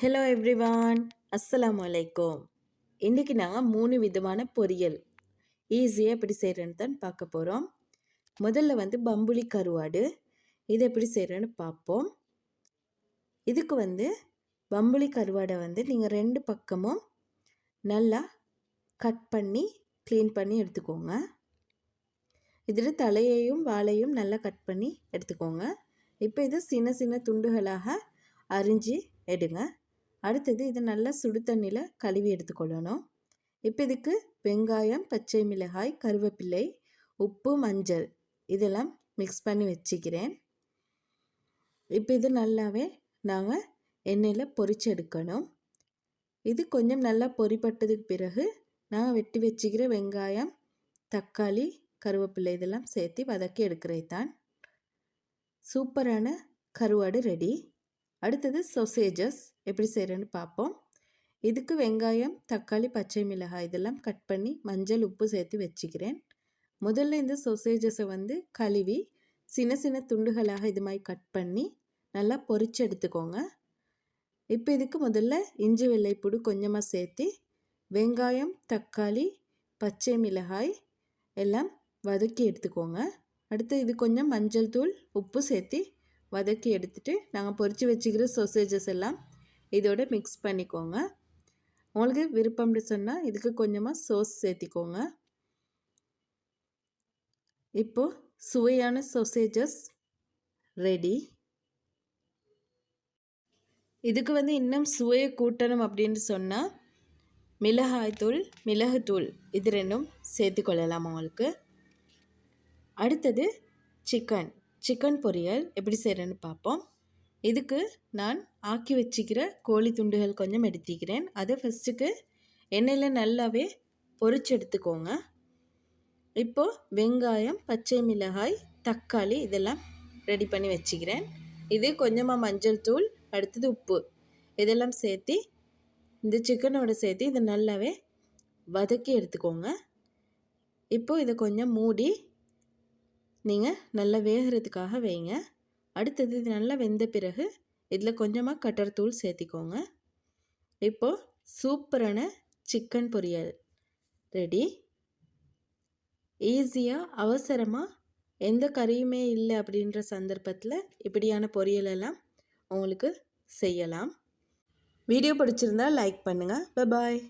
Hello everyone, அஸ்ஸலாமு அலைக்கும். இன்றைக்கி நாங்கள் 3 விதமான பொரியல் ஈஸியாக எப்படி செய்கிறேன்னு தான் பார்க்க போகிறோம். முதல்ல பம்புளி கருவாடு, இது எப்படி செய்கிறேன்னு பார்ப்போம். இதுக்கு பம்புளி கருவாடை நீங்கள் 2 பக்கமும் நல்லா கட் பண்ணி க்ளீன் பண்ணி எடுத்துக்கோங்க. இதில் தலையையும் வாலையும் நல்லா கட் பண்ணி எடுத்துக்கோங்க. இப்போ இது சின்ன சின்ன துண்டுகளாக அரிஞ்சு எடுங்க. அடுத்தது இது நல்லா சுடு தண்ணியில் கழுவி எடுத்துக்கொள்ளணும். இப்போ இதுக்கு வெங்காயம், பச்சை மிளகாய், கருவேப்பிலை, உப்பு, மஞ்சள் இதெல்லாம் மிக்ஸ் பண்ணி வச்சுக்கிறேன். இப்போ இது நல்லாவே நாங்கள் எண்ணெயில் பொரிச்சு எடுக்கணும். இது கொஞ்சம் நல்லா பொரிப்பட்டதுக்கு பிறகு நான் வெட்டி வச்சுக்கிற வெங்காயம், தக்காளி, கருவேப்பிலை இதெல்லாம் சேர்த்து வதக்கி எடுக்கிறது தான். சூப்பரான கருவாடு ரெடி. அடுத்தது சொசேஜஸ் எப்படி செய்கிறேன்னு பார்ப்போம். இதுக்கு வெங்காயம், தக்காளி, பச்சை மிளகாய் இதெல்லாம் கட் பண்ணி மஞ்சள், உப்பு சேர்த்து வச்சுக்கிறேன். முதல்ல இந்த சொசேஜஸை கழுவி சின்ன சின்ன துண்டுகளாக இது மாதிரி கட் பண்ணி நல்லா பொரிச்சு எடுத்துக்கோங்க. இப்போ இதுக்கு முதல்ல இஞ்சி வெள்ளைப்பூடு கொஞ்சமாக சேர்த்து வெங்காயம், தக்காளி, பச்சை மிளகாய் எல்லாம் வதக்கி எடுத்துக்கோங்க. அடுத்து இது கொஞ்சம் மஞ்சள் தூள், உப்பு சேர்த்து வதக்கி எடுத்துகிட்டு நாங்கள் பொரித்து வச்சுக்கிற சொசேஜஸ் எல்லாம் இதோட மிக்ஸ் பண்ணிக்கோங்க. உங்களுக்கு விருப்பம்னு சொன்னால் இதுக்கு கொஞ்சமாக சோஸ் சேர்த்திக்கோங்க. இப்போது சுவையான சொசேஜஸ் ரெடி. இதுக்கு இன்னும் சுவையை கூட்டணும் அப்படின்னு சொன்னால் மிளகாய்த்தூள், மிளகுத்தூள் இது ரெண்டும் சேர்த்துக்கொள்ளலாம் உங்களுக்கு. அடுத்தது சிக்கன் பொரியல் எப்படி செய்கிறேன்னு பார்ப்போம். இதுக்கு நான் ஆக்கி வச்சுக்கிற கோழி துண்டுகள் கொஞ்சம் எடுத்துக்கிறேன். அதை ஃபஸ்ட்டுக்கு எண்ணெயில் நல்லாவே பொரிச்சு எடுத்துக்கோங்க. இப்போது வெங்காயம், பச்சை மிளகாய், தக்காளி இதெல்லாம் ரெடி பண்ணி வச்சுக்கிறேன். இது கொஞ்சமாக மஞ்சள் தூள், அடுத்தது உப்பு இதெல்லாம் சேர்த்து இந்த சிக்கனோட சேர்த்து இதை நல்லாவே வதக்கி எடுத்துக்கோங்க. இப்போது இதை கொஞ்சம் மூடி நீங்கள் நல்லா வேகிறதுக்காக வைங்க. அடுத்தது இது நல்லா வெந்த பிறகு இதில் கொஞ்சமாக கட்டர் தூள் சேர்த்திக்கோங்க. இப்போது சூப்பரான சிக்கன் பொரியல் ரெடி. ஈஸியாக அவசரமாக எந்த கறியுமே இல்லை அப்படின்ற சந்தர்ப்பத்தில் இப்படியான பொரியலெல்லாம் உங்களுக்கு செய்யலாம். வீடியோ பிடிச்சிருந்தால் லைக் பண்ணுங்கள். பாய்.